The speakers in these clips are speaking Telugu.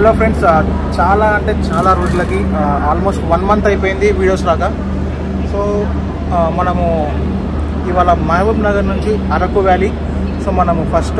హలో ఫ్రెండ్స్, చాలా అంటే చాలా రోజులకి ఆల్మోస్ట్ 1 మంత్ అయిపోయింది వీడియోస్ రాక. సో మనము ఇవాళ మహబూబ్ నగర్ నుంచి అరకు వ్యాలీ. సో మనము ఫస్ట్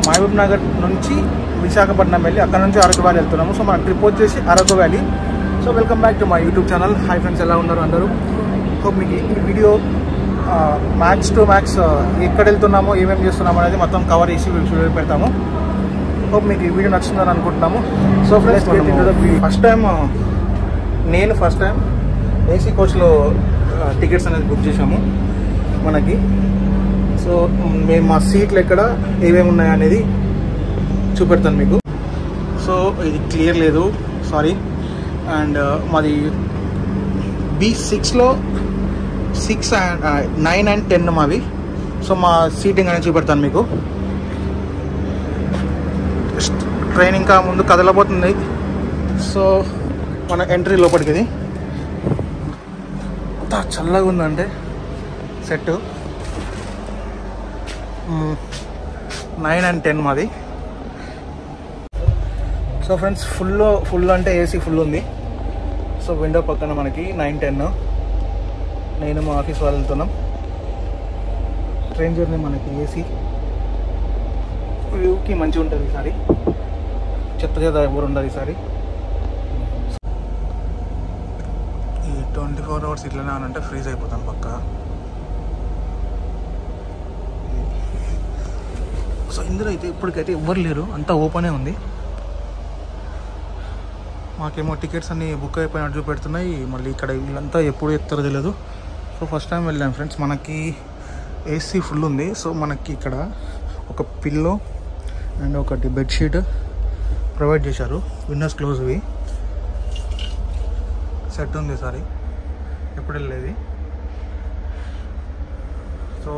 మహబూబ్ నగర్ నుంచి విశాఖపట్నం వెళ్ళి అక్కడ నుంచి అరకు వ్యాలీ వెళ్తున్నాము. సో మన ట్రిప్ వచ్చేసి Araku valley. So welcome back to my YouTube channel. Hi friends, ఎలా ఉన్నారు అందరూ? హోప్ మీకు ఈ వీడియో మ్యాక్స్ టు మ్యాక్స్ ఎక్కడ వెళ్తున్నామో ఏమేమి చేస్తున్నామో అనేది మొత్తం కవర్ చేసి వీడియో పెడతాము. హోప్ మీకు ఈ వీడియో నచ్చుతుందని అనుకుంటున్నాము. So friends, first time AC కోచ్లో టికెట్స్ అనేది బుక్ చేసాము మనకి. సో మేము మా సీట్లు ఎక్కడ ఏమేమి ఉన్నాయనేది చూపెడతాను మీకు. సో ఇది క్లియర్ లేదు, సారీ. అండ్ మాది B6లో 6 and 9 and 10 మావి. సో మా సీటింగ్ అనేది చూపెడతాను మీకు. ట్రైన్ ఇంకా ముందు కదలబోతుంది. సో మన ఎంట్రీ లోపలికి. ఇది అంతా చల్లగా ఉందంటే సెట్. 9 and 10 మాది. సో ఫ్రెండ్స్, ఫుల్ అంటే ఏసీ ఫుల్ ఉంది. సో విండో పక్కన మనకి 9, 10 నేను మా ఆఫీస్ వాళ్ళు వెళ్తున్నాం. ట్రైన్ జర్నీ మనకి ఏసీ వ్యూకి మంచిగా ఉంటుంది ఈసారి. చెత్త ఎవరు ఉండదు ఈసారి. ఈ 24 hours ఇట్లనే అంటే ఫ్రీజ్ అయిపోతాను పక్క. సో ఇందులో అయితే ఇప్పటికైతే ఎవ్వరు లేరు, అంతా ఓపెనే ఉంది. మాకేమో టికెట్స్ అన్నీ బుక్ అయిపోయినట్టు చూపెడుతున్నాయి. మళ్ళీ ఇక్కడ వీళ్ళంతా ఎప్పుడు ఎత్తారో తెలియదు. సో ఫస్ట్ టైం వెళ్ళాం ఫ్రెండ్స్. మనకి ఏసీ ఫుల్ ఉంది. సో మనకి ఇక్కడ ఒక పిల్లో అండ్ ఒకటి బెడ్షీట్ ప్రొవైడ్ చేశారు. విండోస్ క్లోజ్వి సెట్ ఉంది. సారీ, ఎప్పుడు వెళ్ళేది. సో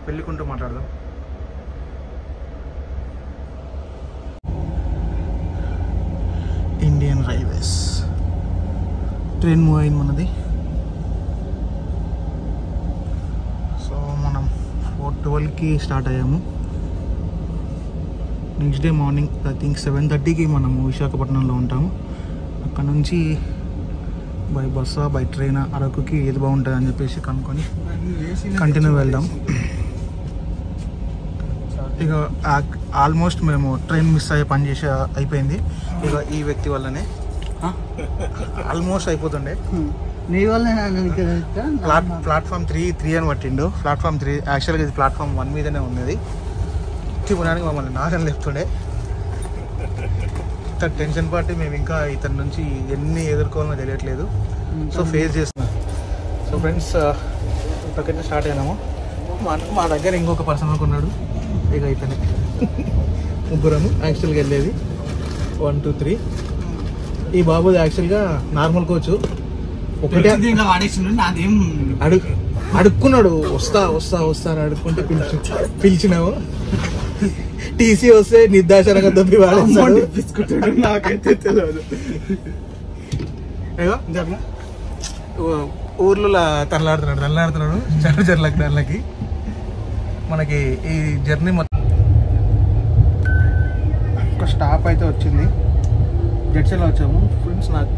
వెళ్ళుకుంటూ మాట్లాడదాం. ఇండియన్ రైల్వేస్ ట్రైన్ మూవ్ అయింది మనది. సో మనం 4:12కి స్టార్ట్ అయ్యాము. Next day morning I think 7:30కి మనము విశాఖపట్నంలో ఉంటాము. అక్కడ నుంచి బై బస్సా బై ట్రైన్ అరకుకి ఏది బాగుంటుంది అని చెప్పేసి కనుక్కొని కంటిన్యూ వెళ్దాం. ఇక ఆల్మోస్ట్ మేము ట్రైన్ మిస్ అయ్యే పని చేసి అయిపోయింది. ఇక ఈ వ్యక్తి వల్లనే ఆల్మోస్ట్ అయిపోతుండే. నీ వల్ల ప్లాట్ఫామ్ 3 అని పట్టిండు. ప్లాట్ఫామ్ 3 యాక్చువల్గా ఇది ప్లాట్ఫామ్ 1 మీదనే ఉన్నది. తిప్పడానికి మమ్మల్ని నాగని లేపుతుండే. ఇంత టెన్షన్ పట్టి మేము ఇంకా ఇతని నుంచి ఎన్ని ఎదుర్కోవాలో తెలియట్లేదు. సో ఫేస్ చేస్తున్నాం. సో ఫ్రెండ్స్, ఇప్పటికైతే స్టార్ట్ అయినాము. మా దగ్గర ఇంకొక పర్సన్ ఉన్నాడు. ఇక ఇతనే ముగ్గురము యాక్చువల్గా వెళ్ళేది 1, 2, 3. ఈ బాబు యాక్చువల్గా నార్మల్ కోచ్. ఒకటే అడుక్కున్నాడు, వస్తా అని అడుక్కుంటే పిలిచినావు. టీసీ వస్తే నిర్దాచరంగా దొబ్బి వాడేస్తాడు. నాకైతే తెలియదు. ఊర్లో తనలాడుతున్నాడు చర్లకి దానికి. మనకి ఈ జర్నీ మొత్తం ఒక స్టాప్ అయితే వచ్చింది. జడ్చర్లో వచ్చాము ఫ్రెండ్స్. నాకు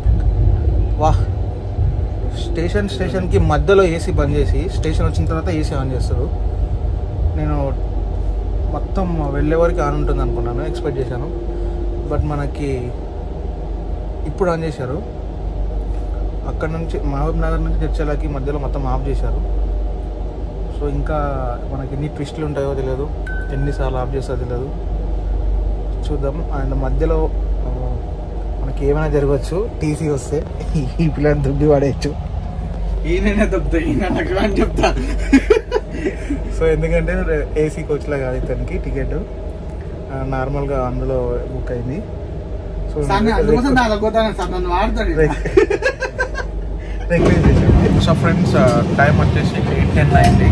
స్టేషన్కి మధ్యలో ఏసీ బంద్ చేసి స్టేషన్ వచ్చిన తర్వాత ఏసీ ఆన్ చేస్తారు. నేను మొత్తం వెళ్ళే వరకు ఆన్ ఉంటుంది అనుకున్నాను, ఎక్స్పెక్ట్ చేశాను. బట్ మనకి ఇప్పుడు ఆన్ చేశారు. అక్కడ నుంచి మహబూబ్ నగర్ నుంచి జడ్చర్లకి మధ్యలో మొత్తం ఆఫ్ చేశారు. సో ఇంకా మనకి ఎన్ని ట్విస్టులు ఉంటాయో తెలియదు, ఎన్నిసార్లు ఆఫ్ చేస్తారో తెలియదు. చూద్దాం. అండ్ మధ్యలో మనకి ఏమైనా జరగవచ్చు. టీసీ వస్తే ఈ పిల్లని దుబ్బి వాడేయచ్చు. ఈయన చెప్తా. సో ఎందుకంటే ఏసీ కోచ్లా కాదు ఇతనికి టికెట్, నార్మల్గా అందులో బుక్ అయింది. సో సో ఫ్రెండ్స్, టైం వచ్చేసి 8:10 అయింది.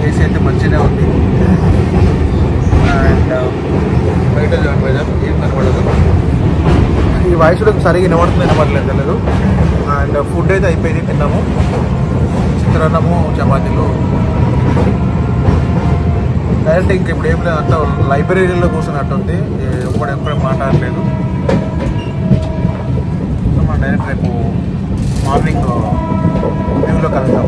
ఏసీ అయితే మంచిగానే ఉంది. అండ్ బయట ఏం కనపడదు. ఈ వాయిస్ కూడా సరిగా వినపడలేదు తెలియదు. అండ్ ఫుడ్ అయితే అయిపోయింది, తిన్నాము. చిత్రాన్నము, చపాతీలు, డైరెక్ట్ ఇంక ఇప్పుడు ఏం లేదు, అంతా లైబ్రరీలో కూర్చున్నట్టుంది, ఎప్పుడెప్పుడే మాట్లాడలేదు. సో మనం డైరెక్ట్ రేపు మార్నింగ్ వ్యూలో కలుద్దాం.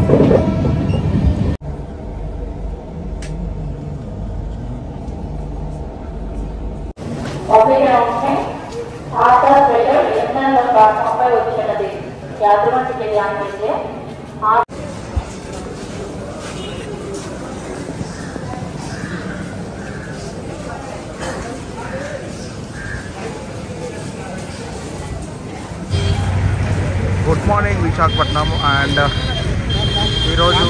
Good morning Visakhapatnam. అండ్ ఈరోజు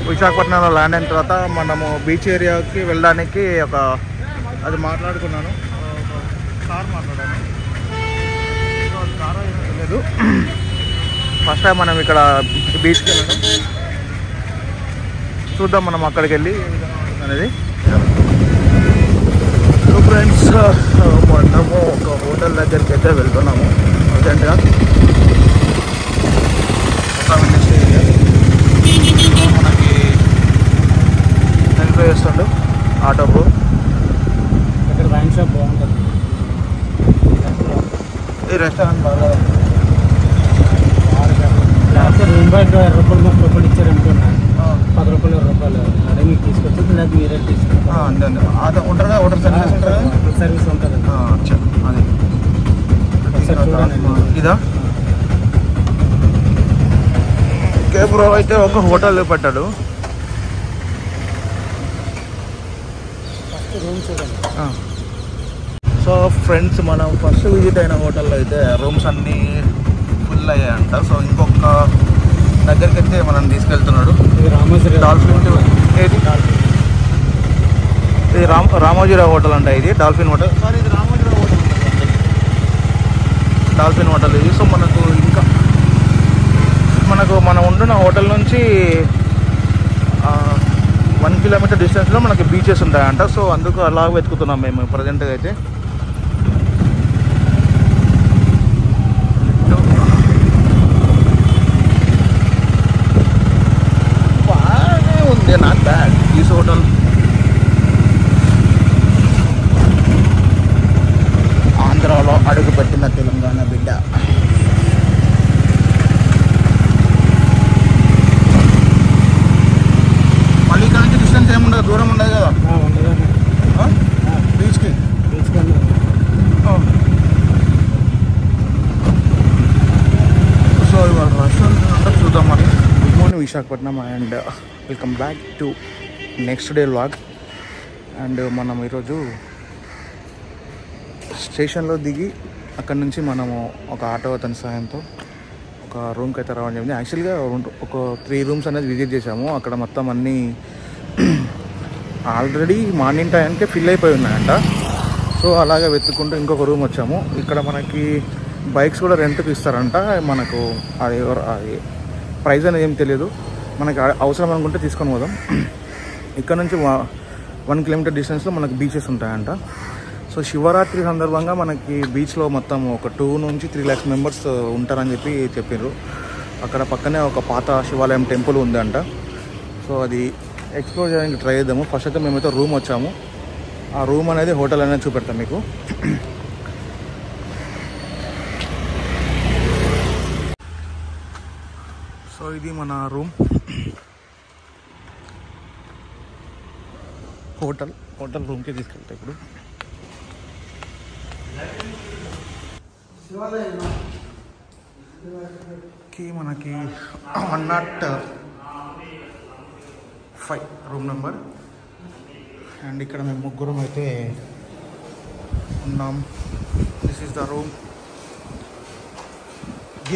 విశాఖపట్నంలో ల్యాండ్ అయిన తర్వాత మనము బీచ్ ఏరియాకి వెళ్ళడానికి అది మాట్లాడుకున్నాను, కార్ మాట్లాడాను. కార్ లేదు, ఫస్ట్ టైం మనం ఇక్కడ బీచ్కి వెళ్ళడం. చూద్దాం మనం అక్కడికి వెళ్ళి అనేది. సో ఫ్రెండ్స్, మనము ఒక హోటల్ దగ్గరికి అయితే వెళ్తున్నాము అర్జెంట్గా. మనకి హెల్ప్ చేస్తుండు ఆటో బ్రో. ఇక్కడ వైన్ షాప్ బాగుంటుంది. ఈ రెస్టారెంట్ బాగా రూమ్ బయట 20 రూపాయలు ఇచ్చారు అనుకున్నా, 10 రూపాయలు 20 రూపాయలు అదే మీకు తీసుకొచ్చింది, లేదా మీరే తీసుకుంటారు. అంతే అంతే. అది ఉంటుంది కదా, హోటల్ సర్వీస్ ఉంటుంది కదా. సర్వీస్ ఉంటుంది. అదే ఇదా ఓకే బ్రో. అయితే ఒక హోటల్ పెట్టాడు. సో ఫ్రెండ్స్, మనం ఫస్ట్ విజిట్ అయిన హోటల్లో అయితే రూమ్స్ అన్నీ ఫుల్ అయ్యాయంట. సో ఇంకొక దగ్గరికి అయితే మనం తీసుకెళ్తున్నాడు. డాల్ఫిన్ ఏది ఇది రామోజీరావు హోటల్ అంట. ఇది డాల్ఫిన్ హోటల్. సారీ, ఇది రామోజీరావు హోటల్, డాల్ఫిన్ హోటల్ ఇది. సో మనం ఉంటున్న హోటల్ నుంచి 1 కిలోమీటర్ డిస్టెన్స్లో మనకి బీచెస్ ఉంటాయంట. సో అందుకు అలా వెతుకుతున్నాం మేము ప్రజెంట్గా అయితే. బాగానే ఉంది, నాట్ బ్యాడ్ ఈ హోటల్. ఆంధ్రాలో అడుగుపెట్టిన తెలంగాణ బిడ్డ. మళ్ళీ ఇక్కడ నుంచి డిస్టెన్స్ ఏముండదు, దూరం ఉండదు కదా బీచ్కి. సో ఇవాళ రెస్టారెంట్ అంటే చూద్దాం మరి. Good morning Visakhapatnam and welcome back to next day vlog. And మనం ఈరోజు స్టేషన్లో దిగి అక్కడ నుంచి మనము ఒక ఆటో అతని సాయంతో ఒక రూమ్కి అయితే రావడం జరిగింది. యాక్చువల్గా ఒక 3 రూమ్స్ అనేది విజిట్ చేసాము. అక్కడ మొత్తం అన్నీ ఆల్రెడీ మార్నింగ్ టైంకే ఫిల్ అయిపోయి ఉన్నాయంట. సో అలాగే వెతుక్కుంటూ ఇంకొక రూమ్ వచ్చాము. ఇక్కడ మనకి బైక్స్ కూడా రెంట్కి ఇస్తారంట. మనకు అది ప్రైస్ అనేది ఏం తెలియదు, మనకి అవసరం అనుకుంటే తీసుకొని పోదాం. ఇక్కడ నుంచి 1 కిలోమీటర్ డిస్టెన్స్లో మనకి బీచెస్ ఉంటాయంట. సో శివరాత్రి సందర్భంగా మనకి బీచ్లో మొత్తం ఒక 2 నుంచి 3 lakhs మెంబర్స్ ఉంటారని చెప్పారు. అక్కడ పక్కనే ఒక పాత శివాలయం టెంపుల్ ఉందంట. సో అది ఎక్స్ప్లోర్ చేయడానికి ట్రై చేద్దాము. ఫస్ట్ అయితే మేమైతే రూమ్ వచ్చాము. ఆ రూమ్ అనేది హోటల్ అనేది చూపెడతాం మీకు. సో ఇది మన రూమ్. హోటల్ రూమ్కి తీసుకెళ్తా ఇప్పుడు. మనకి 105 రూమ్ నెంబర్. అండ్ ఇక్కడ మేము ముగ్గురం అయితే ఉన్నాం. This is the room.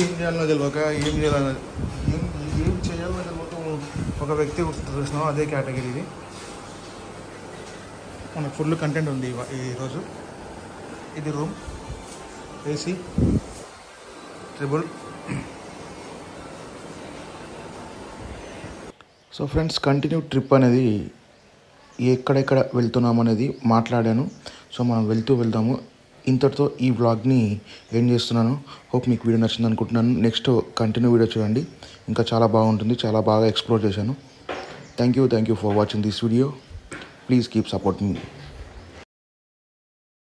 ఏం చేయాలో తెలియక ఏం చేయాలో తెలియక ఒక వ్యక్తి చూసినాం, అదే కేటగిరీ ఇది. మనకు ఫుల్ కంటెంట్ ఉంది ఈరోజు. ఇది room, AC, triple. So friends, continue trip అనేది ఎక్కడెక్కడ వెళ్తున్నాం అనేది మాట్లాడాను. సో మనం వెళ్దాము. ఇంతటితో ఈ వ్లాగ్ని ఏం చేస్తున్నాను. హోప్ మీకు వీడియో నచ్చింది అనుకుంటున్నాను. నెక్స్ట్ కంటిన్యూ వీడియో చూడండి, ఇంకా చాలా బాగుంటుంది. చాలా బాగా ఎక్స్ప్లోర్ చేశాను. Thank you for watching this video. Please keep supporting